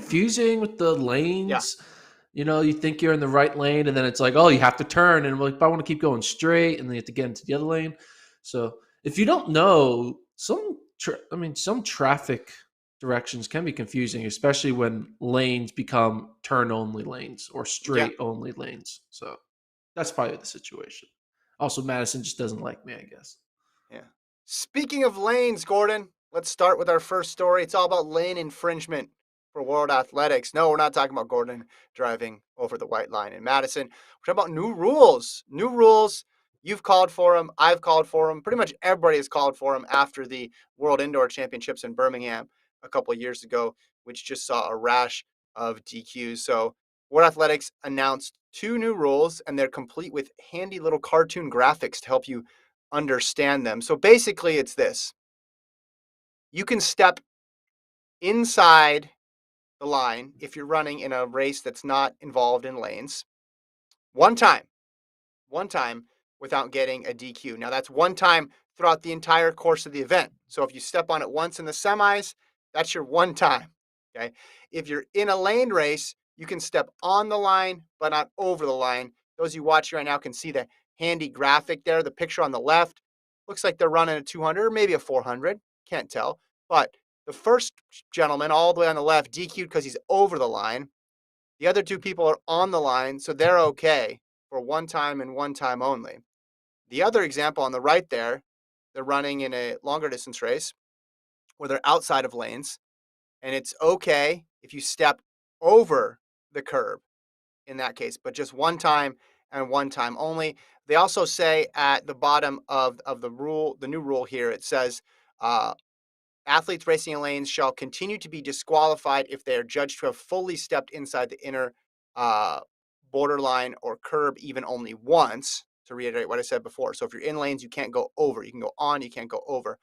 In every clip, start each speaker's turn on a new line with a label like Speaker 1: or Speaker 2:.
Speaker 1: confusing with the
Speaker 2: Yeah.
Speaker 1: lanes. You think you're in the right lane, and then it's like, oh, you have to turn, and like, but I want to keep going straight, and then you have to get into the other lane. So if you don't know, some traffic directions can be confusing, especially when lanes become turn only lanes or
Speaker 2: Yeah.
Speaker 1: straight only lanes. So that's probably the situation. Also, Madison just doesn't like me, I guess.
Speaker 2: Yeah. Speaking of lanes, Gordon, let's start with our first story. It's all about lane infringement for World Athletics. No, we're not talking about Gordon driving over the white line in Madison. We're talking about new rules. New rules. You've called for them. I've called for them. Pretty much everybody has called for them after the World Indoor Championships in Birmingham a couple of years ago, which just saw a rash of DQs. So World Athletics announced two new rules, and they're complete with handy little cartoon graphics to help you understand them. So basically, it's this: you can step inside the line if you're running in a race that's not involved in lanes one time, one time without getting a DQ. Now, that's one time throughout the entire course of the event. So if you step on it once in the semis, that's your one time. Okay. If you're in a lane race, you can step on the line, but not over the line. Those you watching right now can see the handy graphic there. The picture on the left looks like they're running a 200 or maybe a 400. Can't tell. But the first gentleman, all the way on the left, DQ'd because he's over the line. The other two people are on the line, so they're okay for one time and one time only. The other example on the right there, they're running in a longer distance race where they're outside of lanes, and it's okay if you step over the curb in that case, but just one time and one time only. They also say at the bottom of the rule, the new rule here, it says uh, athletes racing in lanes shall continue to be disqualified if they are judged to have fully stepped inside the inner uh, borderline or curb even only once, to reiterate what I said before. So if you're in lanes, you can't go over. You can go on, you can't go over.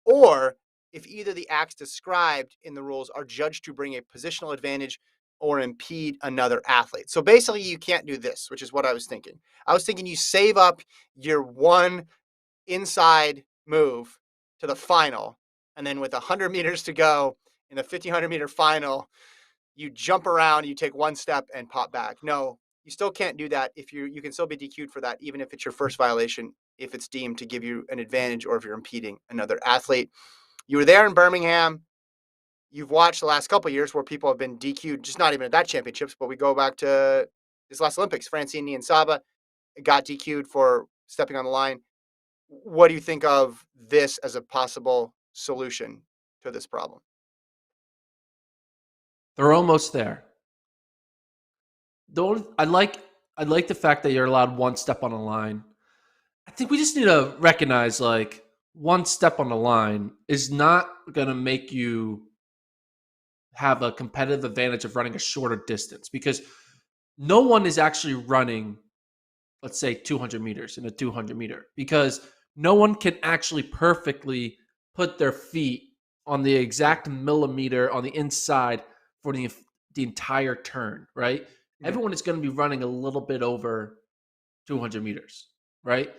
Speaker 2: Or if either the acts described in the rules are judged to bring a positional advantage or impede another athlete. So basically, you can't do this, which is what I was thinking. I was thinking you save up your one inside move to the final, and then with 100 meters to go in the 1500-meter final, you jump around, you take one step and pop back. No, you still can't do that. If you can still be DQ'd for that, even if it's your first violation, if it's deemed to give you an advantage or if you're impeding another athlete. You were there in Birmingham. You've watched the last couple of years where people have been DQ'd, just not even at that championships, but we go back to this last Olympics. Francine Niyonsaba got DQ'd for stepping on the line. What do you think of this as a possible solution to this problem?
Speaker 1: They're almost there. I like the fact that you're allowed one step on the line. I think we just need to recognize like one step on the line is not going to make you have a competitive advantage of running a shorter distance because no one is actually running, let's say, 200 meters in a 200 meter because no one can actually perfectly put their feet on the
Speaker 2: Yeah.
Speaker 1: exact millimeter on the inside for the entire turn, right?
Speaker 2: Mhm.
Speaker 1: Everyone is going to be running a little bit over 200 meters, right?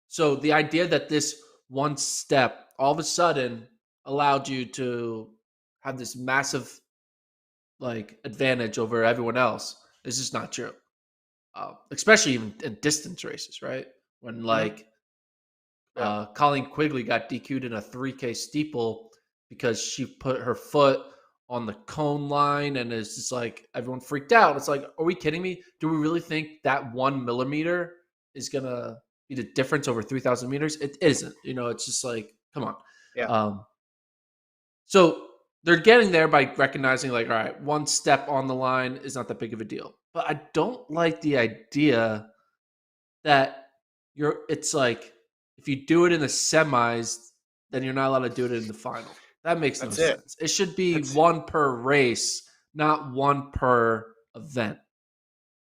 Speaker 1: So the idea that this one step all of a sudden allowed you to have this massive like advantage over everyone else is just not true. Especially even in distance races, right? When
Speaker 2: Mhm.
Speaker 1: like
Speaker 2: Yeah.
Speaker 1: Colleen Quigley got DQ'd in a 3K steeple because she put her foot on the cone line, and it's just like everyone freaked out. It's like, are we kidding me? Do we really think that 1 millimeter is gonna be the difference over 3,000 meters? It isn't. It's just like, come on.
Speaker 2: Yeah.
Speaker 1: Um, so they're getting there by recognizing, like, all right, one step on the line is not that big of a deal. But I don't like the idea that it's like if you do it in the semis, then you're not allowed to do it in the final. That makes no
Speaker 2: That's it.
Speaker 1: sense. It should be
Speaker 2: That's
Speaker 1: one per race, not one per event.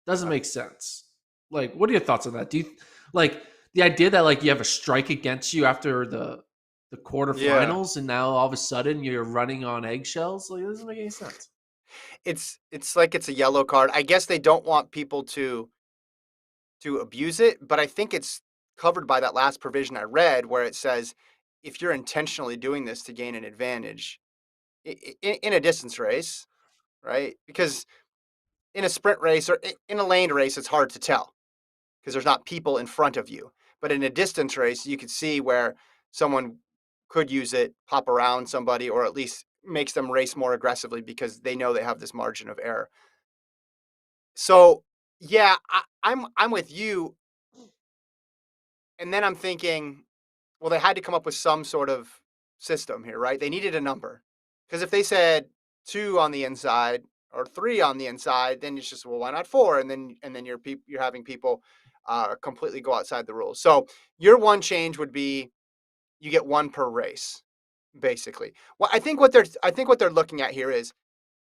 Speaker 1: Doesn't
Speaker 2: uh,
Speaker 1: make sense. Like, what are your thoughts on that? Do you like the idea that like you have a strike against you after the
Speaker 2: yeah.
Speaker 1: quarterfinals, and now all of a sudden you're running on eggshells? Like, it doesn't make any sense.
Speaker 2: It's like it's a yellow card. I guess they don't want people to abuse it, but I think it's covered by that last provision I read where it says if you're intentionally doing this to gain an advantage in a distance race, right? Because in a sprint race or in a lane race, it's hard to tell because there's not people in front of you. But in a distance race, you could see where someone could use it, pop around somebody, or at least makes them race more aggressively because they know they have this margin of error. So yeah, I'm with you. And then I'm thinking, well, they had to come up with some sort of system here, right? They needed a number. Because if they said two on the inside or three on the inside, then it's just, well, why not four? And then you're having people completely go outside the rules. So your one change would be you get one per race, basically. Well, I think what they're looking at here is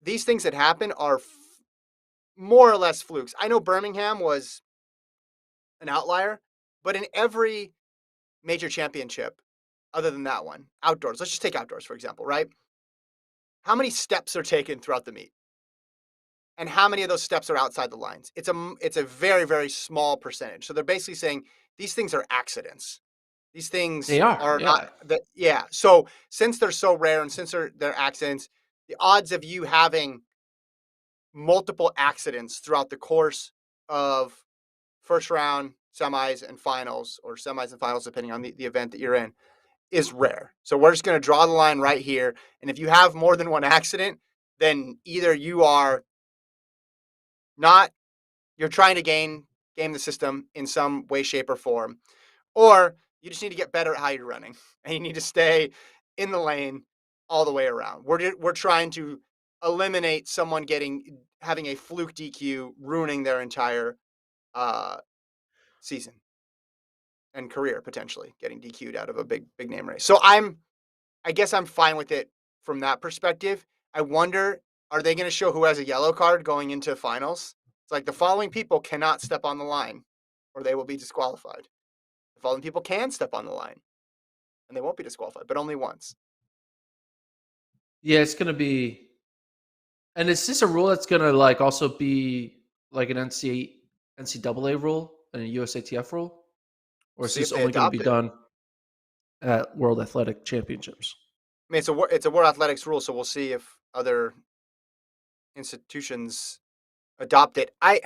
Speaker 2: these things that happen are more or less flukes. I know Birmingham was an outlier, but in every major championship other than that one, outdoors. Let's just take outdoors, for example, right? How many steps are taken throughout the meet? And how many of those steps are outside the lines? It's a very, very small percentage. So they're basically saying these things are accidents. These things
Speaker 1: They are,
Speaker 2: are not
Speaker 1: yeah.
Speaker 2: that yeah. So since they're so rare and since they're accidents, the odds of you having multiple accidents throughout the course of first round, semis, and finals, or semis and finals, depending on the event that you're in, is rare. So we're just going to draw the line right here. And if you have more than one accident, then either you are not, you're trying to game the system in some way, shape, or form, or you just need to get better at how you're running and you need to stay in the lane all the way around. We're trying to eliminate someone having a fluke DQ ruining their entire uh, season and career, potentially getting DQ'd out of a big name race. So I guess I'm fine with it from that perspective. I wonder, are they going to show who has a yellow card going into finals? It's like the following people cannot step on the line or they will be disqualified. The following people can step on the line and they won't be disqualified, but only once.
Speaker 1: Yeah, it's gonna be, and is this a rule that's gonna like also be like an NCAA rule and a USATF rule, or
Speaker 2: We'll
Speaker 1: is
Speaker 2: see
Speaker 1: this
Speaker 2: if they
Speaker 1: only going to be
Speaker 2: adopt it.
Speaker 1: done at World Athletic Championships?
Speaker 2: I mean, it's a World Athletics rule, so we'll see if other institutions adopt it. I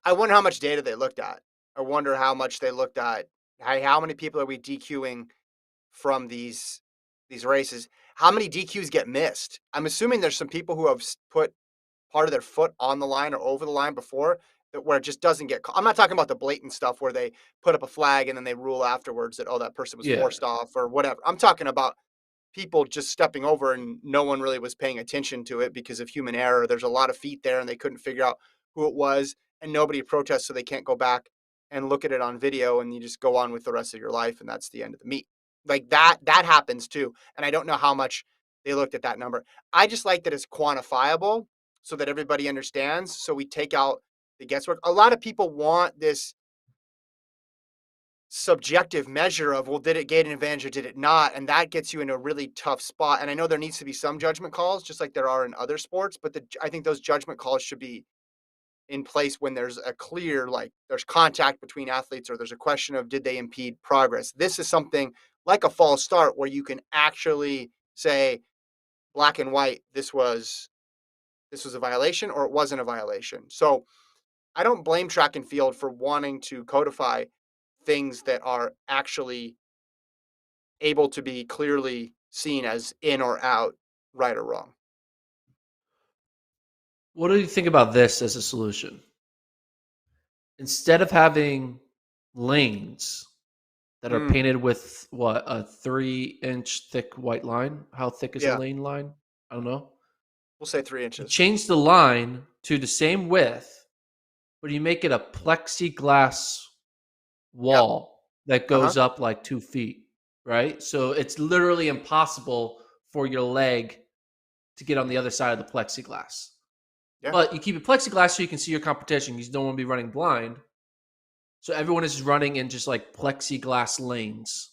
Speaker 2: wonder how much data they looked at. I wonder how much they looked at. How many people are we DQing from these races? How many DQs get missed? I'm assuming there's some people who have put part of their foot on the line or over the line before that where it just doesn't get. I'm not talking about the blatant stuff where they put up a flag and then they rule afterwards that, oh, that person was
Speaker 1: Yeah,
Speaker 2: forced off or whatever. I'm talking about people just stepping over and no one really was paying attention to it because of human error. There's a lot of feet there and they couldn't figure out who it was and nobody protests, so they can't go back and look at it on video and you just go on with the rest of your life and that's the end of the meet. Like that happens too. And I don't know how much they looked at that number. I just like that it's quantifiable so that everybody understands. So we take out the guesswork. A lot of people want this subjective measure of, well, did it gain an advantage or did it not? And that gets you in a really tough spot. And I know there needs to be some judgment calls, just like there are in other sports, but I think those judgment calls should be in place when there's a clear, like there's contact between athletes or there's a question of did they impede progress. This is something like a false start where you can actually say black and white, this was a violation or it wasn't a violation. So I don't blame track and field for wanting to codify things that are actually able to be clearly seen as in or out, right or wrong.
Speaker 1: what do you think about this as a solution? Instead of having lanes that are
Speaker 2: Mm,
Speaker 1: painted with what, a 3-inch thick white line? How thick is a
Speaker 2: yeah,
Speaker 1: lane line? I don't know.
Speaker 2: we'll say three
Speaker 1: You
Speaker 2: inches.
Speaker 1: change the line to the same width, but you make it a plexiglass
Speaker 2: Yep.
Speaker 1: wall that
Speaker 2: Uh huh.
Speaker 1: goes up like 2 feet, right? So it's literally impossible for your leg to get on the other side of the plexiglass.
Speaker 2: Yeah.
Speaker 1: But you keep it plexiglass so you can see your competition because you don't want to be running blind. So everyone is running in just like plexiglass lanes.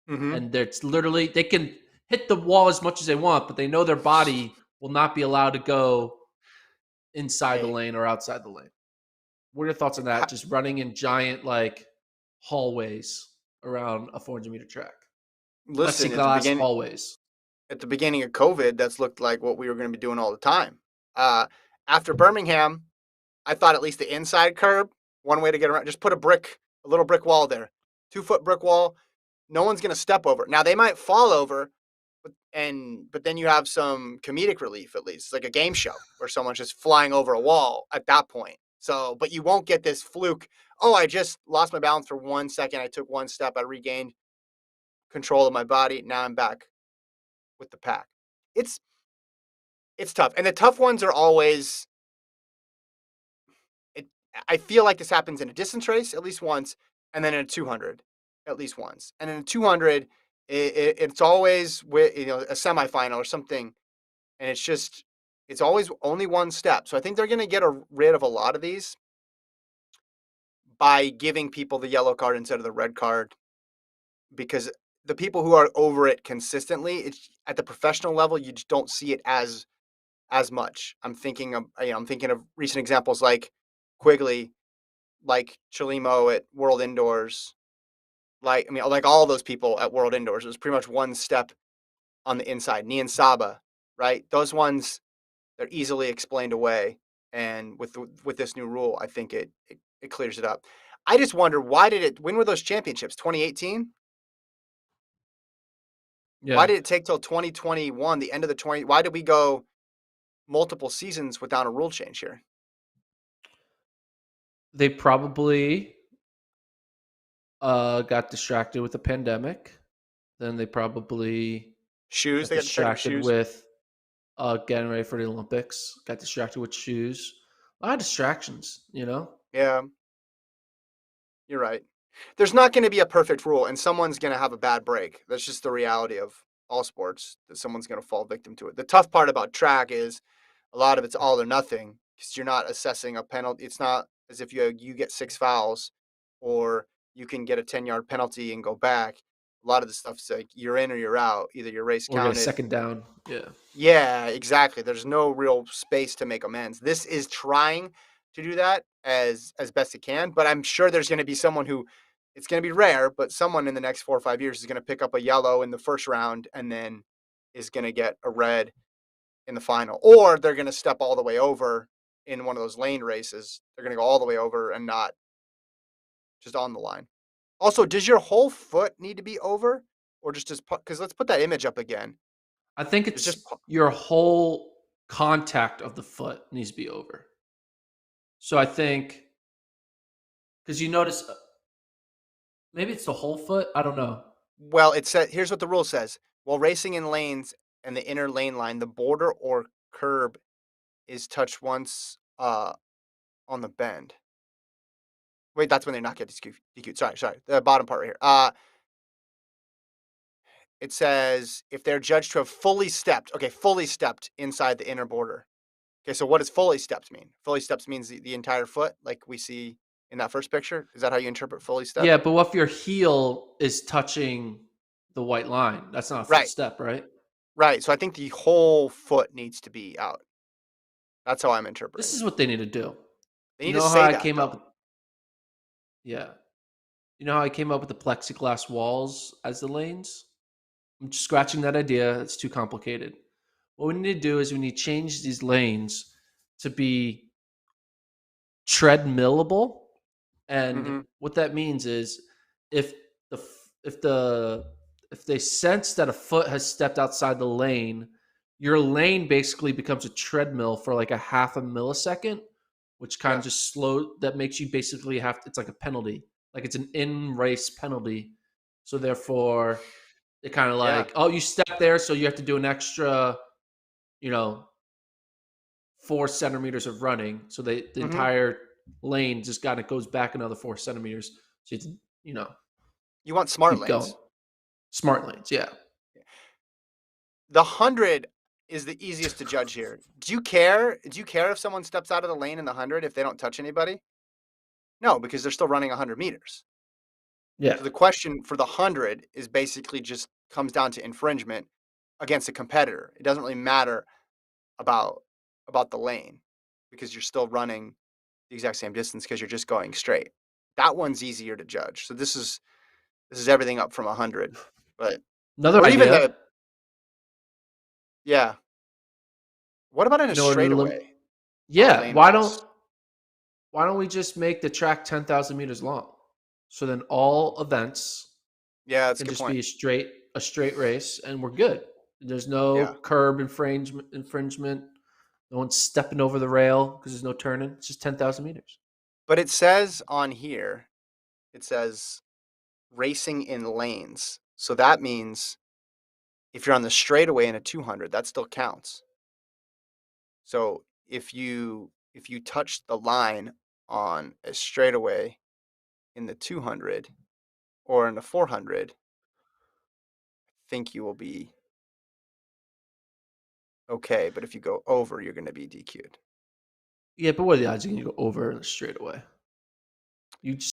Speaker 2: Mm-hmm.
Speaker 1: And it's literally, they can hit the wall as much as they want, but they know their body will not be allowed to go inside the
Speaker 2: Hey,
Speaker 1: lane or outside the lane. What are your thoughts on that?
Speaker 2: ha-
Speaker 1: Just running in giant like hallways around a 400-meter track,
Speaker 2: listen.
Speaker 1: plexiglass hallways.
Speaker 2: At the beginning of COVID, that's looked like what we were going to be doing all the time. After Birmingham, I thought at least the inside curb, one way to get around, just put a little brick wall there, 2 foot brick wall. No one's going to step over. Now they might fall over, but then you have some comedic relief at least, like a game show where someone's just flying over a wall at that point. So, but you won't get this fluke. Oh, I just lost my balance for 1 second. I took one step. I regained control of my body. Now I'm back with the pack. It's it's tough, and the tough ones are always. It, I feel like this happens in a distance race at least once, and then in a 200 at least once, and in a 200, it's always with a semifinal or something, and it's always only one step. So I think they're going to get rid of a lot of these by giving people the yellow card instead of the red card, because the people who are over it consistently, it's at the professional level, you just don't see it as much. I'm thinking of recent examples like Quigley, like Chalimo at World Indoors, like all those people at World Indoors. It was pretty much one step on the inside. Nian Saba, right? Those ones, they're easily explained away, and with this new rule, I think it clears it up. I just wonder, when were those championships? 2018? Why
Speaker 1: Yeah.
Speaker 2: did it take till 2021, the end of the 20? Why did we go multiple seasons without a rule change here?
Speaker 1: They probably got distracted with the pandemic. Then they probably
Speaker 2: Shoes,
Speaker 1: got
Speaker 2: they got distracted with
Speaker 1: distracted
Speaker 2: shoes.
Speaker 1: with getting ready for the Olympics. Got distracted with shoes. A lot of distractions, you know?
Speaker 2: Yeah, you're right. There's not going to be a perfect rule, and someone's going to have a bad break. That's just the reality of all sports, that someone's going to fall victim to it. The tough part about track is a lot of it's all or nothing because you're not assessing a penalty. It's not as if you get 6 fouls or you can get a 10-yard penalty and go back. A lot of the stuff's like you're in or you're out. Either your race
Speaker 1: Or get a
Speaker 2: counted.
Speaker 1: second down. Yeah.
Speaker 2: Yeah, exactly. There's no real space to make amends. This is trying to do that as best it can, but I'm sure there's going to be someone who, it's going to be rare, but someone in the next 4 or 5 years is going to pick up a yellow in the first round and then is going to get a red in the final, or they're going to step all the way over in one of those lane races. They're going to go all the way over and not just on the line. Also, does your whole foot need to be over, or just because let's put that image up again.
Speaker 1: I think
Speaker 2: It's just
Speaker 1: it's your whole contact of the foot needs to be over. So I think because you notice maybe it's the whole foot. I don't know.
Speaker 2: Well, it said here's what the rule says. While racing in lanes and the inner lane line, the border or curb is touched once on the bend. Wait, that's when they not get DQ'd. Sorry. The bottom part right here. It says if they're judged to have fully stepped inside the inner border. Okay, so what does fully stepped mean? Fully stepped means the entire foot, like we see in that first picture. Is that how you interpret fully
Speaker 1: Yeah,
Speaker 2: stepped?
Speaker 1: but what if your heel is touching the white line? That's not a full
Speaker 2: Right,
Speaker 1: step, right?
Speaker 2: right. So I think the whole foot needs to be out. That's how I'm
Speaker 1: This
Speaker 2: interpreting
Speaker 1: is
Speaker 2: it.
Speaker 1: what they need to do.
Speaker 2: They
Speaker 1: You
Speaker 2: need to
Speaker 1: know how
Speaker 2: say
Speaker 1: I
Speaker 2: that
Speaker 1: came up
Speaker 2: though.
Speaker 1: with, yeah. You know how I came up with the plexiglass walls as the lanes? I'm just scratching that idea. It's too complicated. What we need to do is we need to change these lanes to be treadmillable. And
Speaker 2: Mm-hmm.
Speaker 1: what that means is if the if the if they sense that a foot has stepped outside the lane, your lane basically becomes a treadmill for like a half a millisecond, which kind
Speaker 2: Yeah.
Speaker 1: of just slow that makes you basically have it's like a penalty. Like it's an in race penalty. So therefore it kind of
Speaker 2: Yeah.
Speaker 1: like, oh, you step there, so you have to do an extra, you know, 4 centimeters of running. So the
Speaker 2: Mm-hmm.
Speaker 1: entire lane just kind of goes back another 4 centimeters. So you have to, you know,
Speaker 2: You want smart
Speaker 1: keep going.
Speaker 2: lanes.
Speaker 1: Smart lanes, yeah.
Speaker 2: The 100 is the easiest to judge here. Do you care? Do you care if someone steps out of the lane in the 100 if they don't touch anybody? No, because they're still running 100 meters.
Speaker 1: Yeah.
Speaker 2: So the question for the 100 is basically just comes down to infringement against a competitor. It doesn't really matter about about the lane because you're still running the exact same distance because you're just going straight. That one's easier to judge. So this is everything up from 100. But
Speaker 1: Another
Speaker 2: or even
Speaker 1: idea,
Speaker 2: the yeah. What about in a
Speaker 1: you know,
Speaker 2: straightaway? on a
Speaker 1: Yeah,
Speaker 2: lane race.
Speaker 1: why don't we just make the track 10,000 meters long? So then all events
Speaker 2: Yeah, that's a
Speaker 1: can
Speaker 2: good
Speaker 1: just
Speaker 2: point.
Speaker 1: be a straight race, and we're good. There's
Speaker 2: Yeah.
Speaker 1: no curb infringement. No one's stepping over the rail because there's no turning. It's just 10,000 meters.
Speaker 2: But it says on here, it says racing in lanes. So that means if you're on the straightaway in a 200, that still counts. So if you touch the line on a straightaway in the 200 or in the 400, I think you will be okay. But if you go over, you're going to be DQ'd.
Speaker 1: Yeah, but what are the odds you can go over straight away? You just